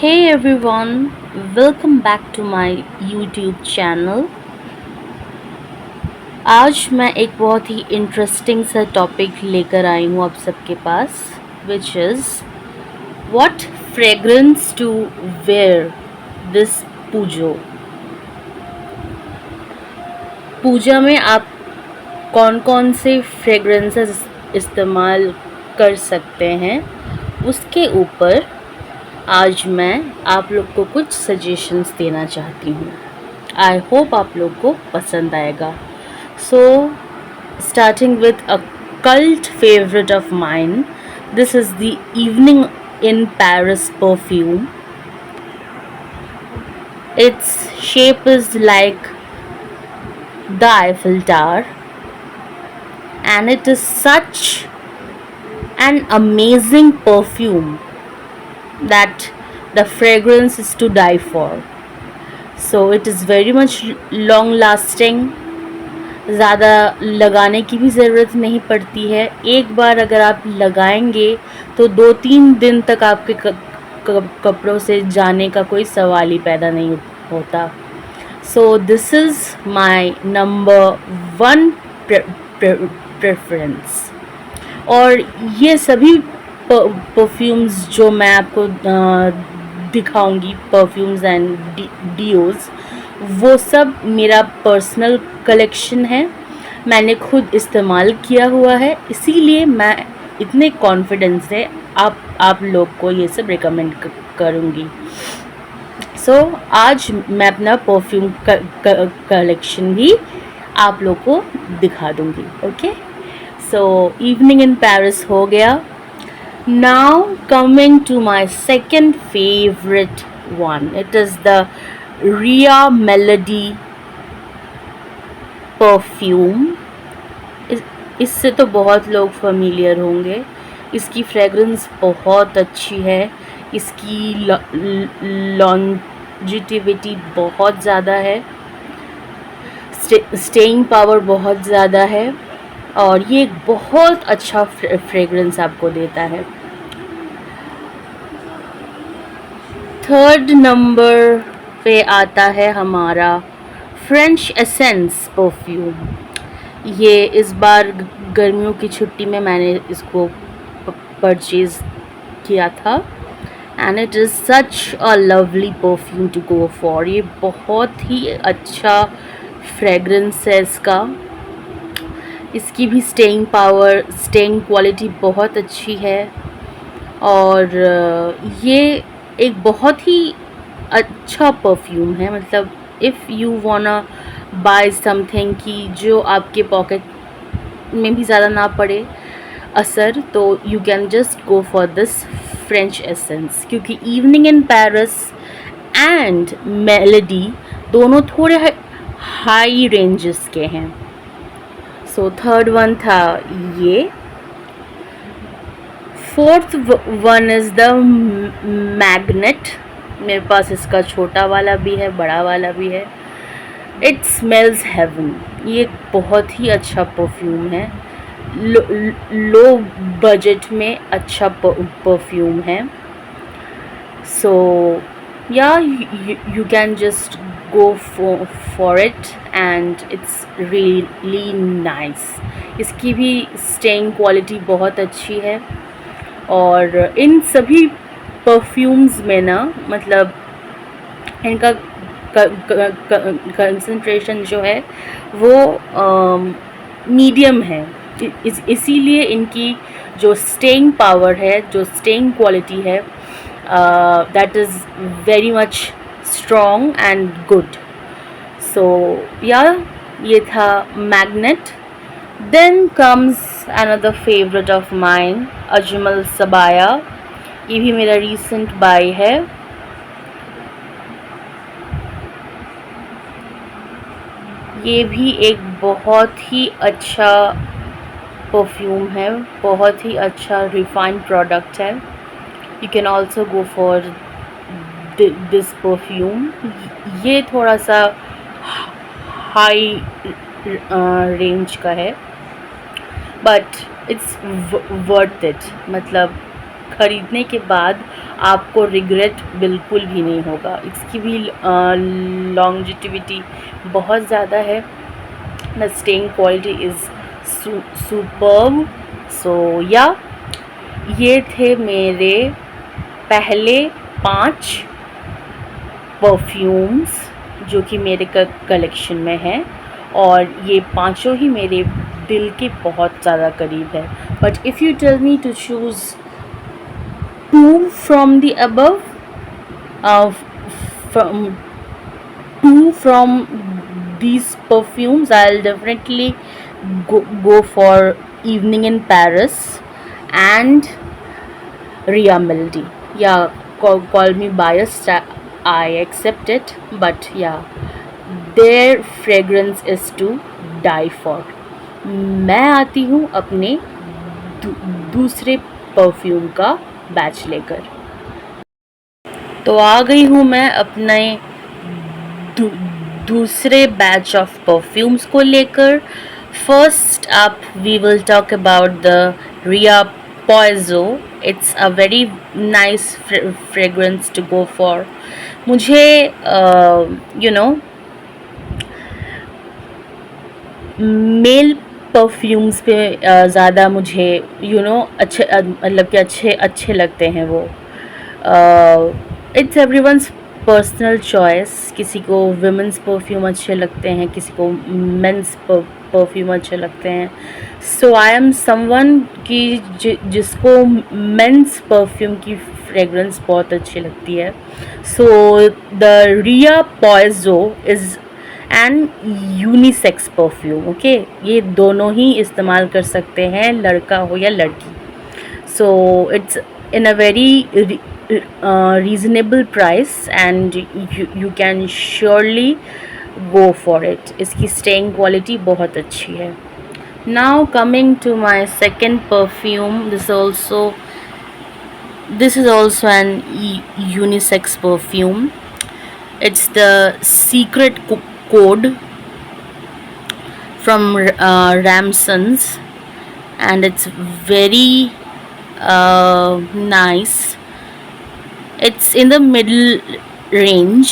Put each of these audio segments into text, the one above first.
Hey everyone, welcome back to my YouTube channel. आज मैं एक बहुत ही इंटरेस्टिंग सा टॉपिक लेकर आई हूँ आप सबके पास, which is what fragrance to wear this Pujo. पूजा में आप कौन कौन से फ्रेग्रेंसेस इस्तेमाल कर सकते हैं, उसके ऊपर आज मैं आप लोग को कुछ सजेशंस देना चाहती हूँ। आई होप आप लोग को पसंद आएगा। So starting with a cult favorite of mine, this is the Evening in Paris perfume. Its shape is like the Eiffel Tower, and it is such an amazing perfume that the fragrance is to die for. So it is very much long lasting. ज़्यादा लगाने की भी ज़रूरत नहीं पड़ती है। एक बार अगर आप लगाएंगे तो 2-3 दिन तक आपके कपड़ों से जाने का कोई सवाल ही पैदा नहीं होता। So this is my number 1 preference. और ये सभी परफ्यूम्स जो मैं आपको दिखाऊंगी, परफ्यूम्स एंड डियोज़, वो सब मेरा पर्सनल कलेक्शन है। मैंने खुद इस्तेमाल किया हुआ है, इसीलिए मैं इतने कॉन्फिडेंस से आप लोग को ये सब रिकमेंड करूँगी। सो आज मैं अपना परफ्यूम कलेक्शन भी आप लोग को दिखा दूँगी। Okay, so evening in Paris हो गया। Now coming to my second favourite one, it is the Ria melody perfume. इससे तो बहुत लोग फेमिलियर होंगे। इसकी फ्रेगरेंस बहुत अच्छी है, इसकी लॉन्जिटिविटी बहुत ज़्यादा है, स्टेइंग पावर बहुत ज़्यादा है, और ये एक बहुत अच्छा फ्रेगरेंस आपको देता है। थर्ड नंबर पे आता है हमारा फ्रेंच एसेंस परफ्यूम। ये इस बार गर्मियों की छुट्टी में मैंने इसको परचेज़ किया था, and it is such a lovely perfume to go for. ये बहुत ही अच्छा फ्रेगरेंस है इसका। इसकी भी स्टेइंग पावर, स्टेइंग क्वालिटी बहुत अच्छी है, और ये एक बहुत ही अच्छा परफ्यूम है। मतलब if you wanna buy something कि जो आपके पॉकेट में भी ज़्यादा ना पड़े असर, तो you can just go for this French essence, क्योंकि evening in Paris and melody दोनों थोड़े हाई रेंजेस के हैं। सो थर्ड वन था ये। Fourth one is the magnet. मेरे पास इसका छोटा वाला भी है, बड़ा वाला भी है। It smells heaven. ये बहुत ही अच्छा परफ्यूम है, लो बजट में अच्छा परफ्यूम है। सो या you can just go for it, and it's really nice. इसकी भी स्टेइंग क्वालिटी बहुत अच्छी है, और इन सभी परफ्यूम्स में ना, मतलब इनका कंसंट्रेशन जो है वो मीडियम है। इसीलिए इनकी जो स्टेइंग पावर है, जो स्टेइंग क्वालिटी है, that is very much strong and good. So yeah, ये था magnet. Then comes another favorite of mine, Ajmal सबाया। ये भी मेरा recent buy है। ये भी एक बहुत ही अच्छा परफ्यूम है, बहुत ही अच्छा refined product है। You can also go for this perfume. ये थोड़ा सा हाई रेंज का है, बट इट्स वर्थ इट। मतलब ख़रीदने के बाद आपको रिग्रेट बिल्कुल भी नहीं होगा। इसकी भी लॉन्जेटिविटी बहुत ज़्यादा है। The staying quality is superb. So या ये थे मेरे पहले 5 परफ्यूम्स जो कि मेरे कलेक्शन में हैं, और ये पांचों ही मेरे दिल के बहुत ज़्यादा करीब है। But if you tell me to choose 2 from the above, from 2 from these perfumes, I'll definitely go for Evening in Paris and Ria Mildy. Yeah, call me biased, I accept it, but yeah, their fragrance is to die for. मैं आती हूँ अपने दूसरे perfume का batch लेकर। तो आ गई हूँ मैं अपने दूसरे बैच ऑफ परफ्यूम्स को लेकर। First up we will talk about the Ria Poizo. It's a very nice fragrance to go for. मुझे मेल परफ्यूम्स पे ज़्यादा मुझे अच्छे मतलब कि अच्छे लगते हैं वो। It's everyone's personal choice. किसी को विमेंस परफ्यूम अच्छे लगते हैं, किसी को मेंस परफ्यूम अच्छे लगते हैं। सो आई एम समवन कि जिसको मेंस परफ्यूम की फ्रेगरेंस बहुत अच्छी लगती है। So the Ria Poizo is and unisex perfume. Okay, ये दोनों ही इस्तेमाल कर सकते हैं, लड़का हो या लड़की। So it's in a very reasonable price and you can surely go for it. इसकी staying quality बहुत अच्छी है। Now coming to my second perfume, this is also an unisex perfume. It's the Secret Code from Ramsons, and it's very nice. It's in the middle range.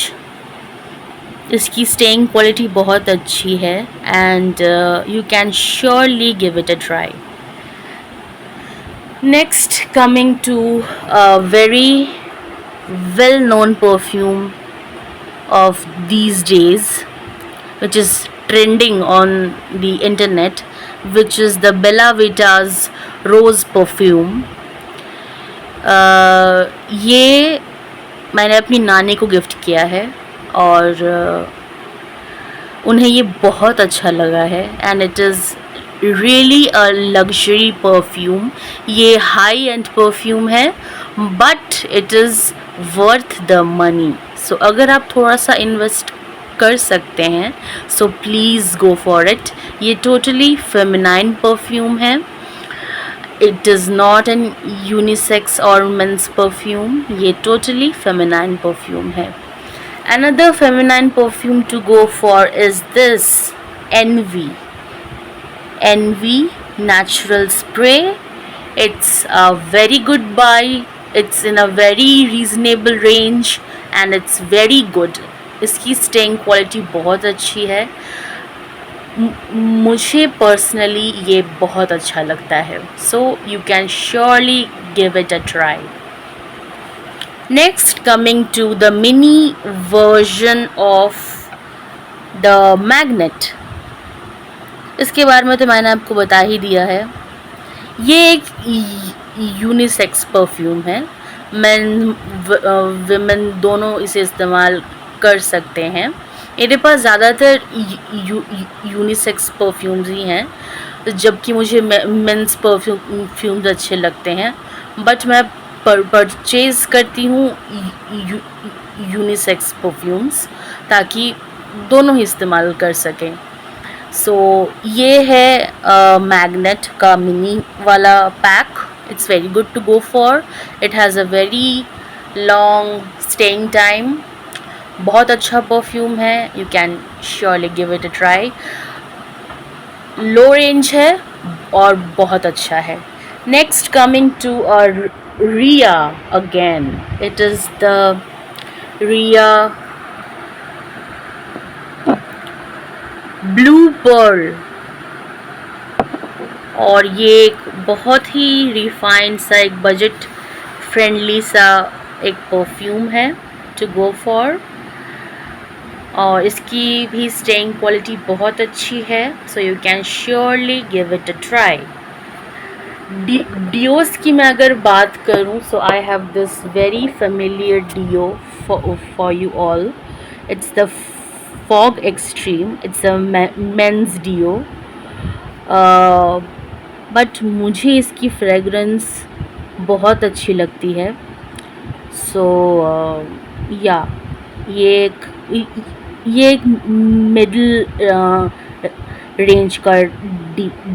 इसकी staying quality बहुत अच्छी है and you can surely give it a try. Next, coming to a very well known perfume of these days, which is trending on the internet, which is the Bella Vita's Rose perfume. ये मैंने अपनी नानी को gift किया है और उन्हें ये बहुत अच्छा लगा है and it is really a luxury perfume. ये हाई एंड परफ्यूम है but it is worth the money. So अगर आप थोड़ा सा इन्वेस्ट कर सकते हैं so please go for it. ये टोटली फेमिनाइन परफ्यूम है। It is not an unisex or men's perfume. ये totally feminine perfume है। Another feminine perfume to go for is this Envy. Envy Natural Spray. It's a very good buy. It's in a very reasonable range and it's very good. इसकी staying quality बहुत अच्छी है। मुझे personally ये बहुत अच्छा लगता है। So you can surely give it a try. Next, coming to the mini version of the magnet. इसके बारे में तो मैंने आपको बता ही दिया है। ये एक यूनिसेक्स परफ्यूम है। मेन विमेन दोनों इसे इस्तेमाल कर सकते हैं। मेरे पास ज़्यादातर यूनिसेक्स परफ्यूम्स ही हैं, जबकि मुझे मेंस परफ्यूम्स अच्छे लगते हैं, बट मैं परचेज़ करती हूँ यूनिसेक्स परफ्यूम्स ताकि दोनों ही इस्तेमाल कर सकें। सो ये है मैग्नेट का मिनी वाला पैक। It's very good to go for. It has a very long staying time. बहुत अच्छा परफ्यूम है। You can surely give it a try. Low range है और बहुत अच्छा है। Next, coming to a Ria again. It is the Ria Blue Pearl, और ये एक बहुत ही रिफाइंड सा, एक बजट फ्रेंडली सा एक परफ्यूम है टू गो फॉर, और इसकी भी स्टेइंग क्वालिटी बहुत अच्छी है, so you can surely give it a try. Deos की मैं अगर बात करूं, so I have this very familiar deo for you all. It's the fog extreme. It's a men's deo, but मुझे इसकी फ्रेगरेंस बहुत अच्छी लगती है। सो या ये एक मिडिल रेंज का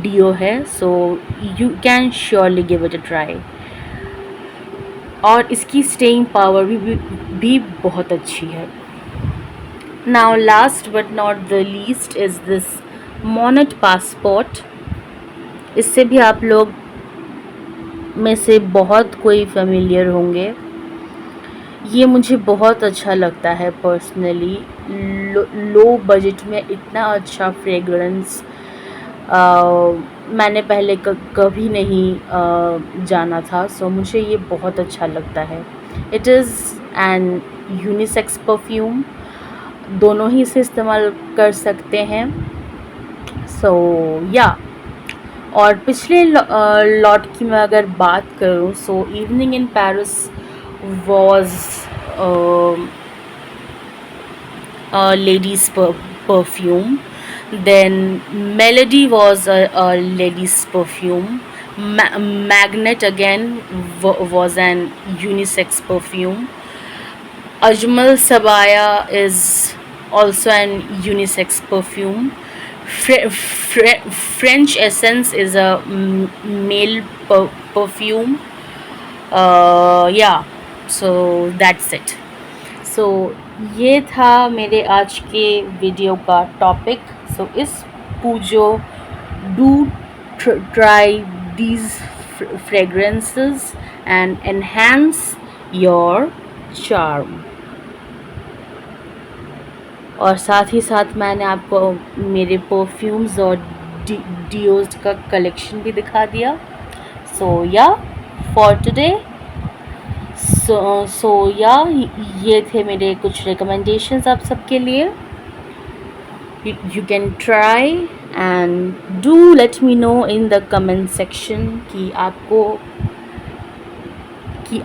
डियो है, so you can surely give it a try. और इसकी स्टेइंग पावर भी बहुत अच्छी है। Now last but not the least is this Monet passport. इससे भी आप लोग में से बहुत कोई फेमिलियर होंगे। ये मुझे बहुत अच्छा लगता है पर्सनली। लो बजट में इतना अच्छा फ्रेगरेंस मैंने पहले कभी नहीं जाना था, सो मुझे ये बहुत अच्छा लगता है। It is an unisex perfume, दोनों ही से इस्तेमाल कर सकते हैं। सो या और पिछले लॉट की मैं अगर बात करूँ, so evening in Paris was a lady's perfume. Then Melody was a lady's perfume. Magnet again was an unisex perfume. Ajmal Sabaya is also an unisex perfume. French Essence is a male perfume. Yeah, so that's it. So ये था मेरे आज के video का topic. So इस Pujo do try these fragrances and enhance your charm. और साथ ही साथ मैंने आपको मेरे परफ्यूम्स और डियोज का कलेक्शन भी दिखा दिया। सो या फॉर टुडे, सो या ये थे मेरे कुछ रिकमेंडेशंस आप सबके लिए। You can try and do let me know in the comment section कि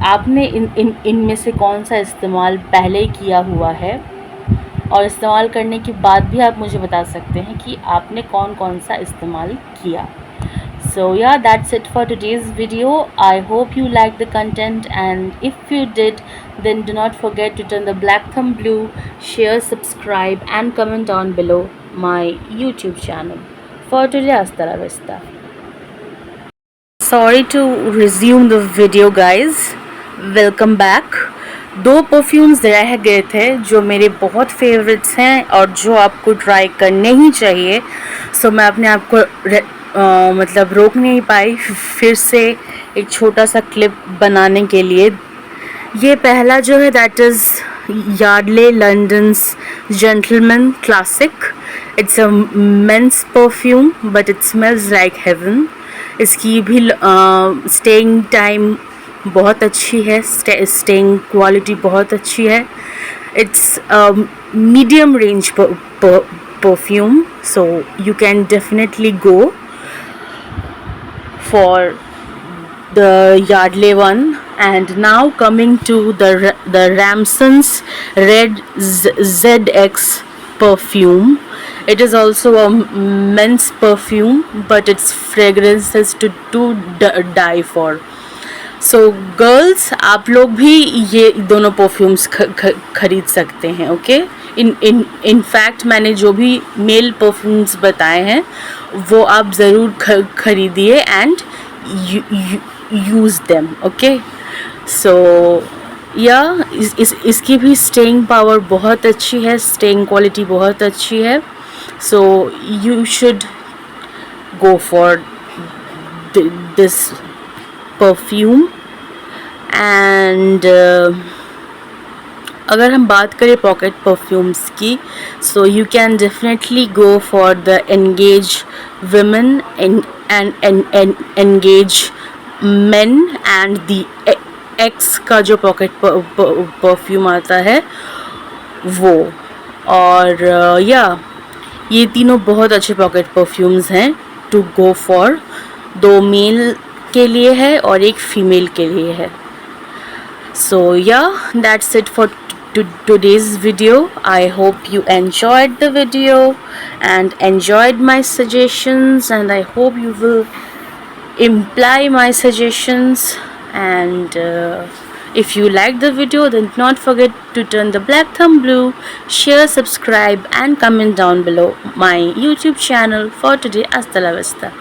आपने इनमें से कौन सा इस्तेमाल पहले किया हुआ है, और इस्तेमाल करने के बाद भी आप मुझे बता सकते हैं कि आपने कौन कौन सा इस्तेमाल किया। So yeah, that's it for today's video. I hope you liked the content, and if you did, then do not forget to turn the black thumb blue, share, subscribe and comment down below my YouTube channel. For today, hasta la vista. Sorry to resume the video guys. Welcome back. 2 perfumes रह गए थे जो मेरे बहुत favourites हैं और जो आपको ट्राई करने ही चाहिए। सो मैं अपने आप को मतलब रोक नहीं पाई फिर से एक छोटा सा क्लिप बनाने के लिए। ये पहला जो है that is Yardley London's gentleman classic. It's a men's perfume but it smells like heaven. इसकी भी स्टेइंग टाइम बहुत अच्छी है, स्टेइंग क्वालिटी बहुत अच्छी है। It's medium range perfume, so you can definitely go for the Yardley one. And now coming to the Ramson's Red ZX perfume. It is also a men's perfume, but its fragrance is to die for. So girls आप लोग भी ये दोनों perfumes खरीद सकते हैं। Okay, in fact मैंने जो भी मेल परफ्यूम्स बताए हैं वो आप ज़रूर खरीदिए एंड यूज़ देम। ओके, सो या इसकी भी स्टेइंग पावर बहुत अच्छी है, स्टेइंग क्वालिटी बहुत अच्छी है। So you should go for this perfume and अगर हम बात करें पॉकेट परफ्यूम्स की, सो you can definitely go for the engage women and engage men and the x का जो पॉकेट परफ्यूम आता है वो। और या ये तीनों बहुत अच्छे पॉकेट परफ्यूम्स हैं टू गो फॉर। 2 मेल के लिए है और 1 फीमेल के लिए है। So yeah, that's it for today's video. I hope you enjoyed the video and enjoyed my suggestions, and I hope you will imply my suggestions. And if you like the video, then do not forget to turn the black thumb blue, share, subscribe and comment down below my YouTube channel. For today, hasta la vista.